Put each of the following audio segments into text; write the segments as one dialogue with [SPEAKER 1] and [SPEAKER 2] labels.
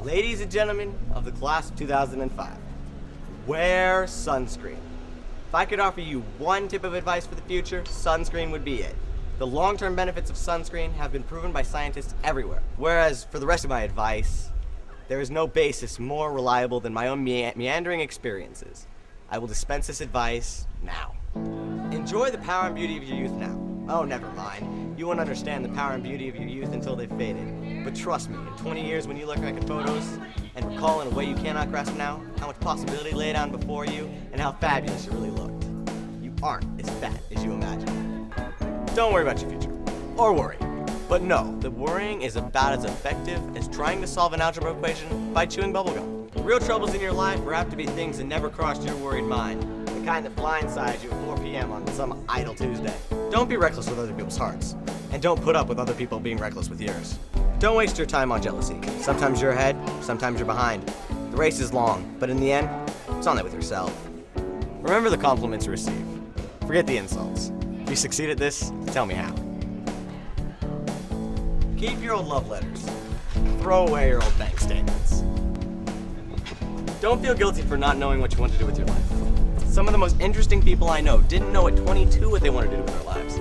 [SPEAKER 1] Ladies and gentlemen of the class of 2005, wear sunscreen. If I could offer you one tip of advice for the future, sunscreen would be it. The long-term benefits of sunscreen have been proven by scientists everywhere. Whereas for the rest of my advice, there is no basis more reliable than my own meandering experiences. I will dispense this advice now. Enjoy the power and beauty of your youth now. Oh, never mind. You won't understand the power and beauty of your youth until they've faded. But trust me, in 20 years when you look back at photos and recall in a way you cannot grasp now how much possibility lay down before you and how fabulous you really looked, you aren't as fat as you imagine. Don't worry about your future. Or worry. But no, the worrying is about as effective as trying to solve an algebra equation by chewing bubblegum. The real troubles in your life are apt to be things that never crossed your worried mind. The kind that blindside you at 4 p.m. on some idle Tuesday. Don't be reckless with other people's hearts. And don't put up with other people being reckless with yours. Don't waste your time on jealousy. Sometimes you're ahead, sometimes you're behind. The race is long, but in the end, it's on it with yourself. Remember the compliments you receive. Forget the insults. If you succeed at this, tell me how. Keep your old love letters. Throw away your old bank statements. Don't feel guilty for not knowing what you want to do with your life. Some of the most interesting people I know didn't know at 22 what they wanted to do with their lives.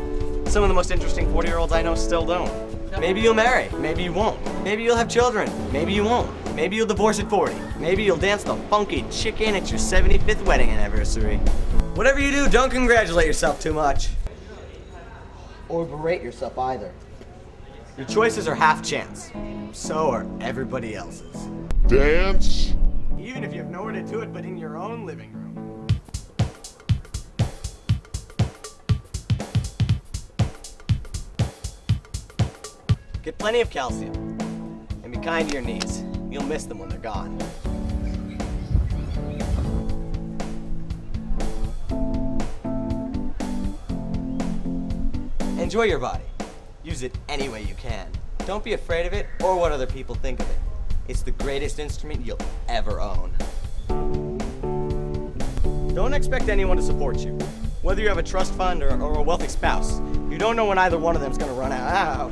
[SPEAKER 1] Some of the most interesting 40-year-olds I know still don't. Maybe you'll marry, maybe you won't. Maybe you'll have children, maybe you won't. Maybe you'll divorce at 40. Maybe you'll dance the funky chicken at your 75th wedding anniversary. Whatever you do, don't congratulate yourself too much. Or berate yourself either. Your choices are half chance. So are everybody else's.
[SPEAKER 2] Dance.
[SPEAKER 1] Even if you have nowhere to do it but in your own living room. Get plenty of calcium. And be kind to your knees. You'll miss them when they're gone. Enjoy your body. Use it any way you can. Don't be afraid of it or what other people think of it. It's the greatest instrument you'll ever own. Don't expect anyone to support you. Whether you have a trust fund or a wealthy spouse, you don't know when either one of them is going to run out.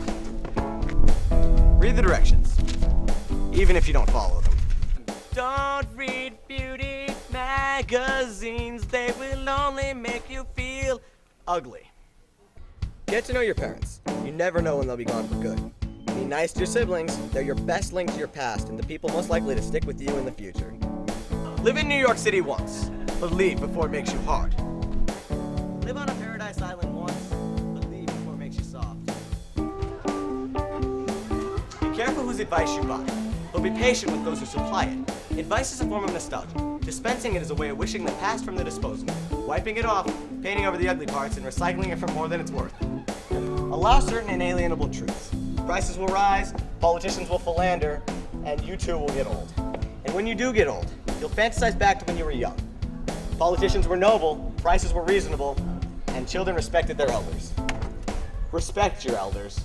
[SPEAKER 1] Read the directions, even if you don't follow them. Don't read beauty magazines. They will only make you feel ugly. Get to know your parents. You never know when they'll be gone for good. Be nice to your siblings. They're your best link to your past and the people most likely to stick with you in the future. Live in New York City once, but leave before it makes you hard. Live on a paradise island once, but leave before it makes you soft. Be careful whose advice you buy, but be patient with those who supply it. Advice is a form of nostalgia. Dispensing it is a way of wishing the past from the disposal, wiping it off, painting over the ugly parts, and recycling it for more than it's worth. Allow certain inalienable truths. Prices will rise, politicians will philander, and you too will get old. And when you do get old, you'll fantasize back to when you were young. Politicians were noble, prices were reasonable, and children respected their elders. Respect your elders.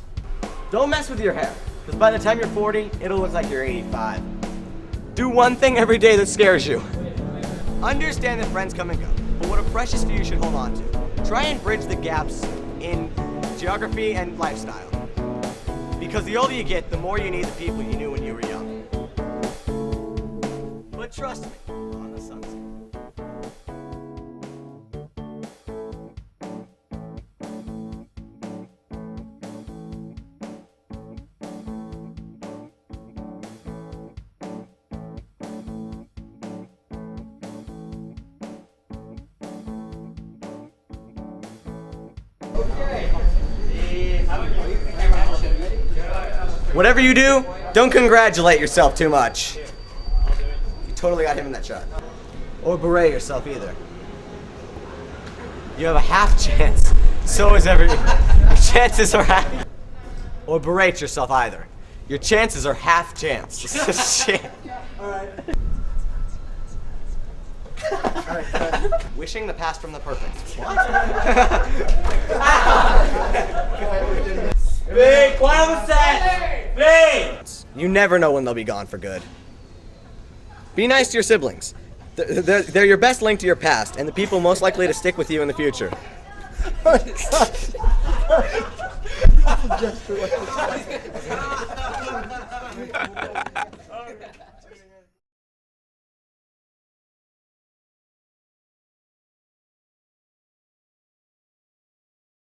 [SPEAKER 1] Don't mess with your hair, because by the time you're 40, it'll look like you're 85. Do one thing every day that scares you. Understand that friends come and go, but what are precious to you should hold on to. Try and bridge the gaps in geography and lifestyle. Because the older you get, the more you need the people you knew when you were young. But trust me on the sunset. Whatever you do, don't congratulate yourself too much. You totally got him in that shot. Or berate yourself either. You have a half chance. So is every. Your chances are half. Or berate yourself either. Your chances are half chance. Shit. Alright. Wishing the past from the perfect. Big, quiet on the set! Big! You never know when they'll be gone for good. Be nice to your siblings. They're your best link to your past and the people most likely to stick with you in the future. Oh,